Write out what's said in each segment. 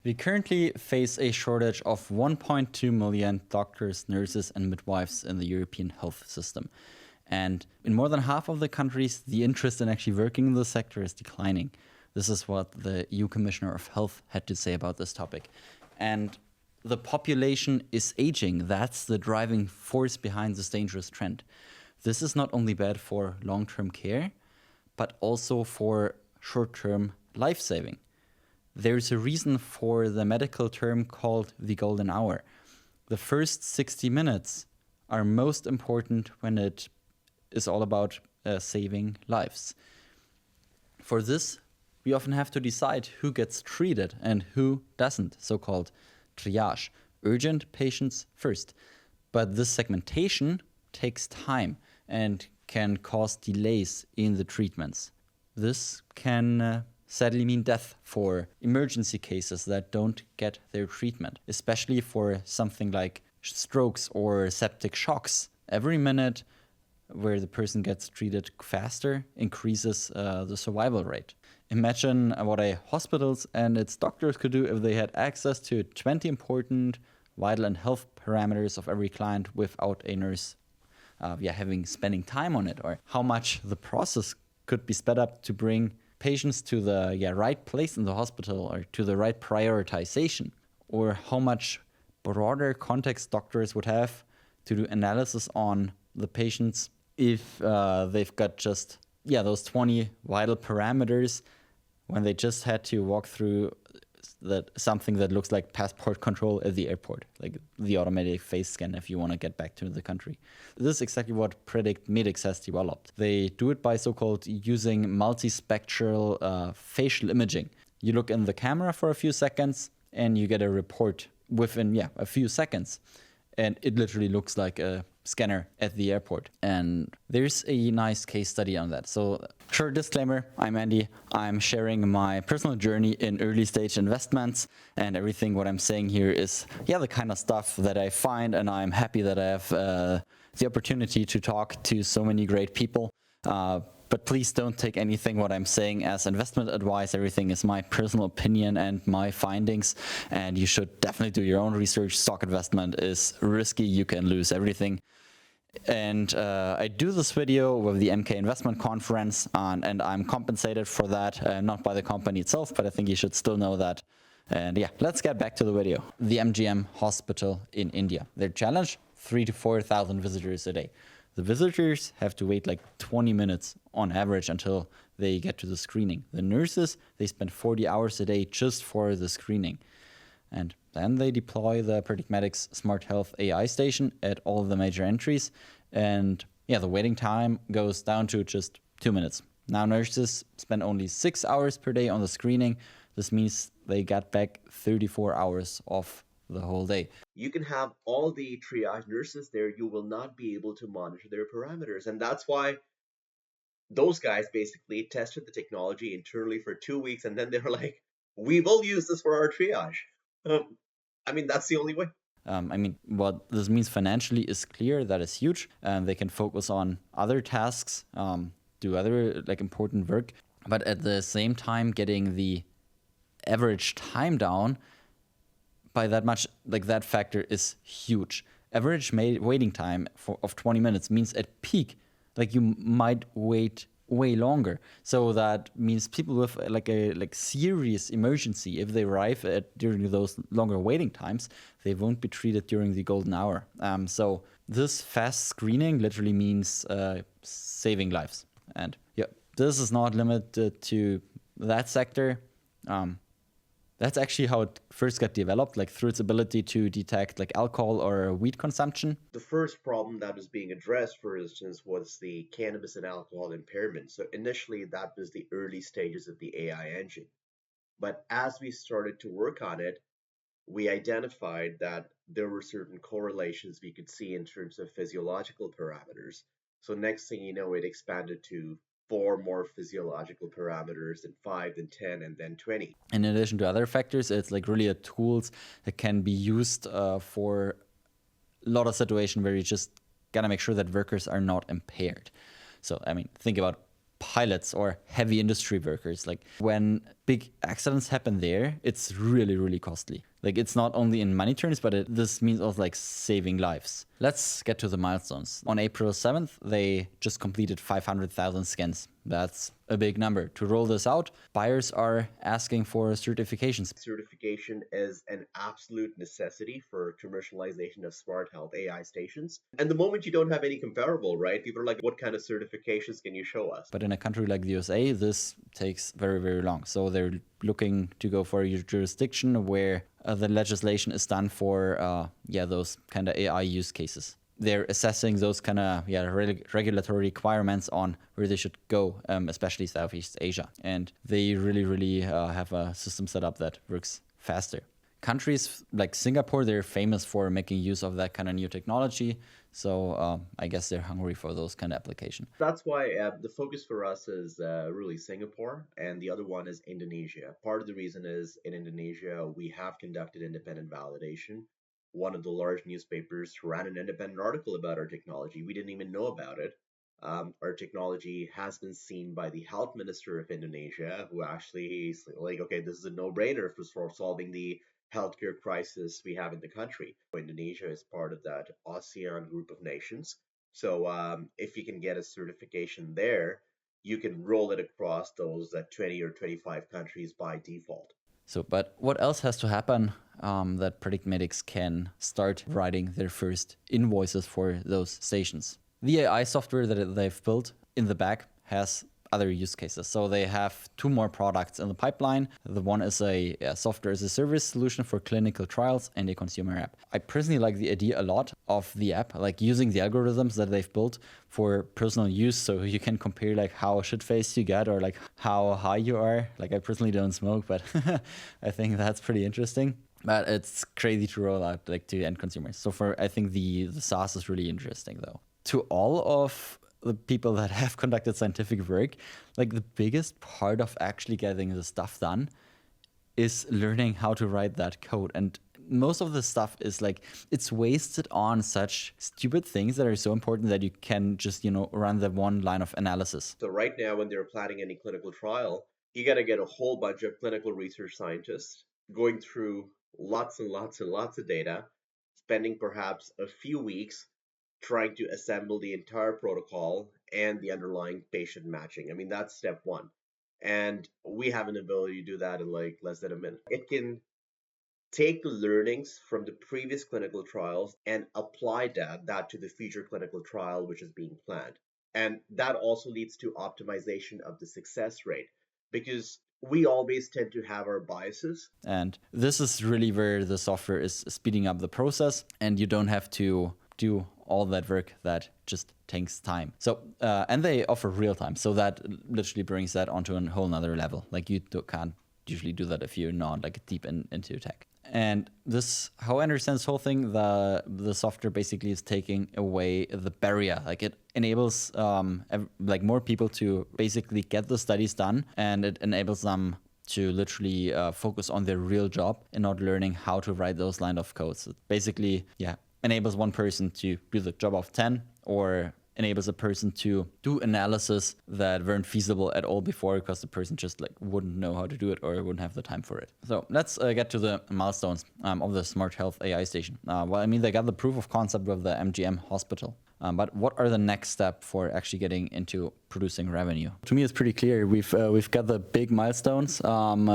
We currently face a shortage of 1.2 million doctors, nurses, and midwives in the European health system. And in more than half of the countries, the interest in actually working in the sector is declining. This is what the EU Commissioner of Health had to say about this topic. And the population is aging. That's the driving force behind this dangerous trend. This is not only bad for long-term care, but also for short-term life-saving. There's a reason for the medical term called the golden hour. The first 60 minutes are most important when it is all about saving lives. For this, we often have to decide who gets treated and who doesn't, so-called triage, urgent patients first. But this segmentation takes time and can cause delays in the treatments. This can sadly mean death for emergency cases that don't get their treatment, especially for something like strokes or septic shocks. Every minute where the person gets treated faster increases the survival rate. Imagine what a hospitals and its doctors could do if they had access to 20 important vital and health parameters of every client without a nurse spending time on it, or how much the process could be sped up to bring patients to the right place in the hospital or to the right prioritization, or how much broader context doctors would have to do analysis on the patients if they've got just those 20 vital parameters when they just had to walk through something that looks like passport control at the airport, like the automatic face scan if you want to get back to the country. This is exactly what PredictMedix has developed. They do it by so-called using multispectral facial imaging. You look in the camera for a few seconds and you get a report within a few seconds. And it literally looks like a scanner at the airport. And there's a nice case study on that. So, short disclaimer, I'm Andy. I'm sharing my personal journey in early stage investments, and everything what I'm saying here is the kind of stuff that I find, and I'm happy that I have the opportunity to talk to so many great people. But please don't take anything what I'm saying as investment advice. Everything is my personal opinion and my findings, and you should definitely do your own research. Stock investment is risky. You can lose everything. And I do this video with the MK Investment Conference, and I'm compensated for that, not by the company itself, but I think you should still know that. And let's get back to the video. The MGM hospital in India. Their challenge, 3,000 to 4,000 visitors a day. The visitors have to wait like 20 minutes on average until they get to the screening. The nurses, they spend 40 hours a day just for the screening. And then they deploy the PredictMedix SmartHealth AI Station at all the major entries. And the waiting time goes down to just 2 minutes. Now nurses spend only 6 hours per day on the screening. This means they got back 34 hours of the whole day. You can have all the triage nurses there, you will not be able to monitor their parameters. And that's why those guys basically tested the technology internally for 2 weeks, and then they were like, we will use this for our triage. That's the only way. What this means financially is clear. That is huge. They can focus on other tasks, do other important work. But at the same time, getting the average time down by that much, that factor is huge. Average waiting time of 20 minutes means at peak, you might wait way longer. So that means people with a serious emergency, if they arrive during those longer waiting times, they won't be treated during the golden hour. So this fast screening literally means saving lives. And this is not limited to that sector. That's actually how it first got developed, through its ability to detect alcohol or weed consumption. The first problem that was being addressed, for instance, was the cannabis and alcohol impairment. So initially, that was the early stages of the AI engine. But as we started to work on it, we identified that there were certain correlations we could see in terms of physiological parameters. So next thing you know, it expanded to 4 more physiological parameters, then 5, then 10, and then 20. In addition to other factors, it's really a tools that can be used for a lot of situations where you just gotta make sure that workers are not impaired. So, think about pilots or heavy industry workers. When big accidents happen there, it's really, really costly. Like it's not only in money terms, but this means also like saving lives. Let's get to the milestones. On April 7th, they just completed 500,000 scans. That's a big number. To roll this out, buyers are asking for certifications. Certification is an absolute necessity for commercialization of SmartHealth AI stations. And the moment you don't have any comparable, right, people are like, what kind of certifications can you show us? But in a country like the USA, this takes very, very long. So they're looking to go for a jurisdiction where the legislation is done for those kind of AI use cases. They're assessing those kind of regulatory requirements on where they should go, especially Southeast Asia. And they really, really have a system set up that works faster. Countries like Singapore, they're famous for making use of that kind of new technology. So I guess they're hungry for those kind of application. That's why the focus for us is really Singapore, and the other one is Indonesia. Part of the reason is in Indonesia, we have conducted independent validation. One of the large newspapers ran an independent article about our technology. We didn't even know about it. Our technology has been seen by the health minister of Indonesia, who actually is like, okay, this is a no-brainer for solving the healthcare crisis we have in the country. Indonesia is part of that ASEAN group of nations. So if you can get a certification there, you can roll it across those 20 or 25 countries by default. So, but what else has to happen that PredictMedix can start writing their first invoices for those stations? The AI software that they've built in the back has other use cases. So they have two more products in the pipeline. The one is a software as a service solution for clinical trials and a consumer app. I personally like the idea a lot of the app, like using the algorithms that they've built for personal use. So you can compare like how shit-faced you get or like how high you are. Like I personally don't smoke, but I think that's pretty interesting. But it's crazy to roll out like to end consumers. So I think the SaaS is really interesting though. To all of the people that have conducted scientific work, like the biggest part of actually getting the stuff done is learning how to write that code. And most of the stuff is like, it's wasted on such stupid things that are so important that you can just, run the one line of analysis. So right now, when they're planning any clinical trial, you got to get a whole bunch of clinical research scientists going through lots and lots and lots of data, spending perhaps a few weeks trying to assemble the entire protocol and the underlying patient matching. I mean, that's step one. And we have an ability to do that in like less than a minute. It can take the learnings from the previous clinical trials and apply that to the future clinical trial which is being planned. And that also leads to optimization of the success rate because we always tend to have our biases. And this is really where the software is speeding up the process and you don't have to do all that work that just takes time. So, and they offer real time. So that literally brings that onto a whole nother level. Like you can't usually do that if you're not like deep into tech. And this, how I understand this whole thing, the software basically is taking away the barrier. Like it enables like more people to basically get the studies done, and it enables them to literally focus on their real job and not learning how to write those line of codes. It basically, enables one person to do the job of 10 or enables a person to do analysis that weren't feasible at all before because the person just like wouldn't know how to do it or wouldn't have the time for it. So let's get to the milestones of the SmartHealth AI Station. They got the proof of concept with the MGM hospital. But what are the next step for actually getting into producing revenue? To me, it's pretty clear. We've got the big milestones, for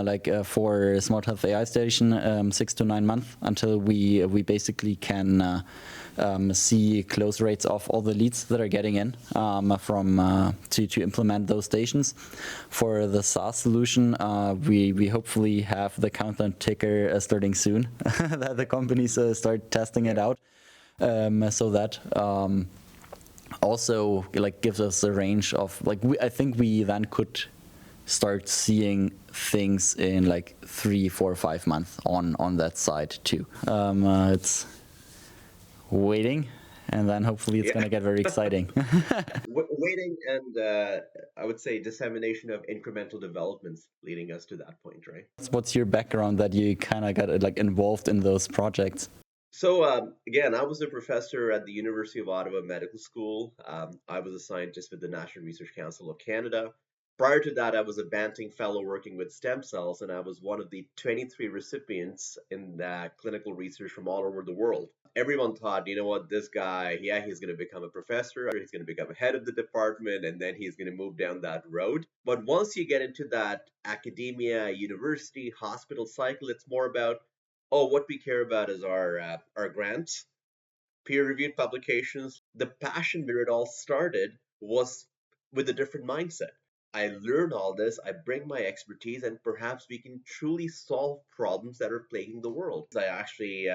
SmartHealth AI Station, 6 to 9 months until we basically can see close rates of all the leads that are getting in to implement those stations. For the SaaS solution, we hopefully have the countdown ticker starting soon. That the companies start testing it out. So that also like gives us a range of I think we then could start seeing things in like 3, 4, 5 months on that side too. It's waiting, and then hopefully it's gonna get very exciting. Waiting and I would say dissemination of incremental developments leading us to that point, right? What's your background that you kind of got like involved in those projects? So again, I was a professor at the University of Ottawa Medical School. I was a scientist with the National Research Council of Canada. Prior to that, I was a Banting Fellow working with stem cells, and I was one of the 23 recipients in clinical research from all over the world. Everyone thought, you know what, this guy, yeah, he's going to become a professor, he's going to become a head of the department, and then he's going to move down that road. But once you get into that academia, university, hospital cycle, it's more about, oh, what we care about is our grants, peer-reviewed publications. The passion where it all started was with a different mindset. I learn all this, I bring my expertise, and perhaps we can truly solve problems that are plaguing the world. I actually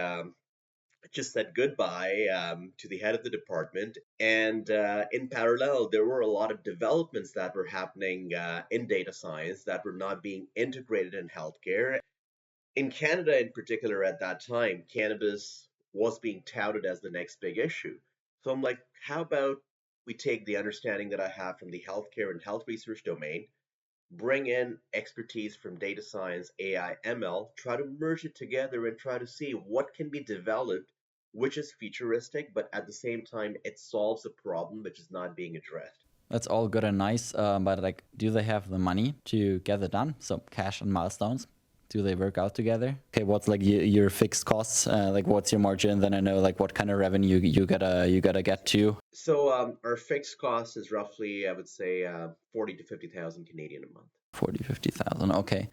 just said goodbye to the head of the department. And in parallel, there were a lot of developments that were happening in data science that were not being integrated in healthcare. In Canada, in particular, at that time, cannabis was being touted as the next big issue. So I'm like, how about we take the understanding that I have from the healthcare and health research domain, bring in expertise from data science, AI, ML, try to merge it together and try to see what can be developed, which is futuristic, but at the same time, it solves a problem which is not being addressed. That's all good and nice, but like, do they have the money to get it done? So cash and milestones. Do they work out together? Okay, what's like your fixed costs? Like, what's your margin? Then I know like what kind of revenue you gotta get to. So our fixed cost is roughly, I would say, 40 to 50,000 Canadian a month. 40,000-50,000. Okay.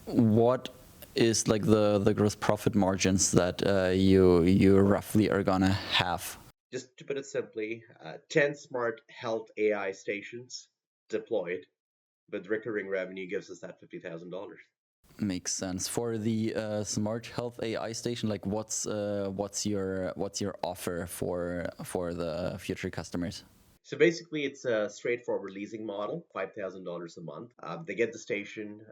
What is like the gross profit margins that you roughly are gonna have? Just to put it simply, 10 SmartHealth AI stations deployed with recurring revenue gives us that $50,000. Makes sense. For the SmartHealth AI Station, like what's your offer for the future customers? So basically, it's a straightforward leasing model, $5,000 a month. They get the station,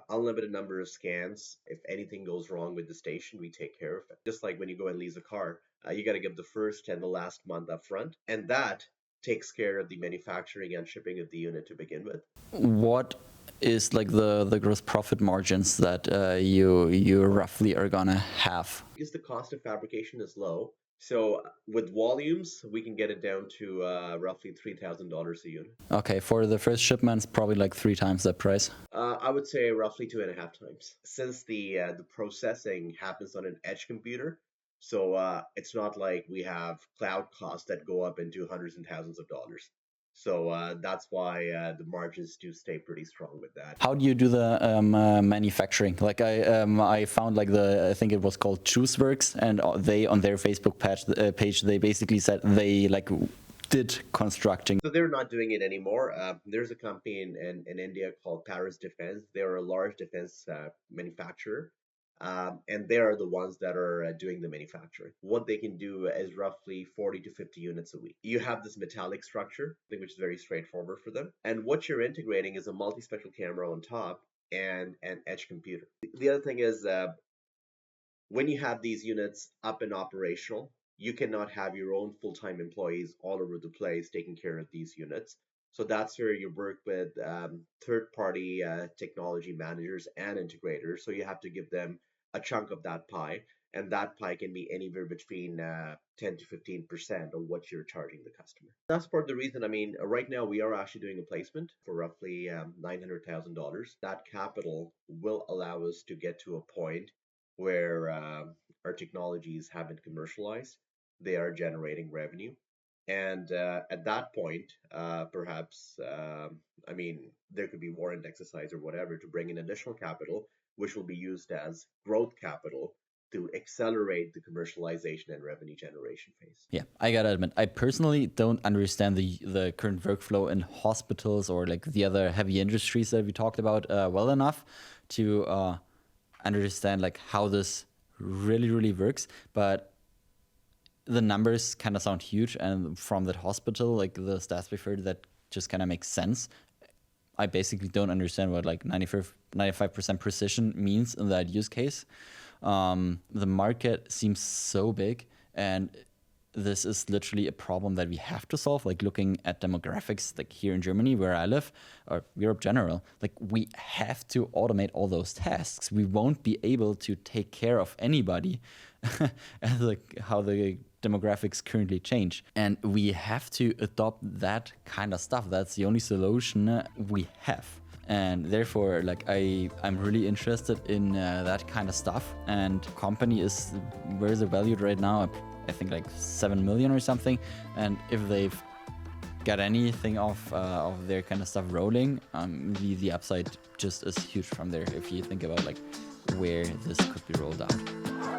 unlimited number of scans. If anything goes wrong with the station, we take care of it. Just like when you go and lease a car, you got to give the first and the last month up front, and that takes care of the manufacturing and shipping of the unit to begin with. What is like the gross profit margins that you roughly are gonna have? Because the cost of fabrication is low, so with volumes, we can get it down to roughly $3,000 a unit. Okay, for the first shipments, probably like 3 times that price. I would say roughly 2.5 times. Since the processing happens on an edge computer, so it's not like we have cloud costs that go up into hundreds and thousands of dollars. So that's why the margins do stay pretty strong with that. How do you do the manufacturing? Like I found like I think it was called JuiceWorks, and they on their Facebook page they basically said they like did constructing. So they're not doing it anymore. There's a company in India called Paris Defense. They're a large defense manufacturer. And they are the ones that are doing the manufacturing. What they can do is roughly 40 to 50 units a week. You have this metallic structure, which is very straightforward for them. And what you're integrating is a multispectral camera on top and an edge computer. The other thing is when you have these units up and operational, you cannot have your own full-time employees all over the place taking care of these units. So that's where you work with third-party technology managers and integrators. So you have to give them a chunk of that pie, and that pie can be anywhere between 10 to 15% of what you're charging the customer. That's part of the reason. I mean, right now we are actually doing a placement for roughly $900,000. That capital will allow us to get to a point where our technologies have been commercialized, they are generating revenue. And at that point, perhaps, I mean, there could be warrant exercise or whatever to bring in additional capital, which will be used as growth capital to accelerate the commercialization and revenue generation phase. Yeah, I gotta admit, I personally don't understand the current workflow in hospitals or like the other heavy industries that we talked about well enough to understand like how this really works. But the numbers kind of sound huge, and from that hospital, like the stats we've heard, that just kind of makes sense. I basically don't understand what like 95% precision means in that use case. The market seems so big, and this is literally a problem that we have to solve. Like looking at demographics, like here in Germany where I live, or Europe general, like we have to automate all those tasks. We won't be able to take care of anybody as like how the demographics currently change. And we have to adopt that kind of stuff. That's the only solution we have. And therefore, like I'm really interested in that kind of stuff. And company is, where is it valued right now? I think like 7 million or something. And if they've got anything of their kind of stuff rolling, the upside just is huge from there. If you think about like where this could be rolled out.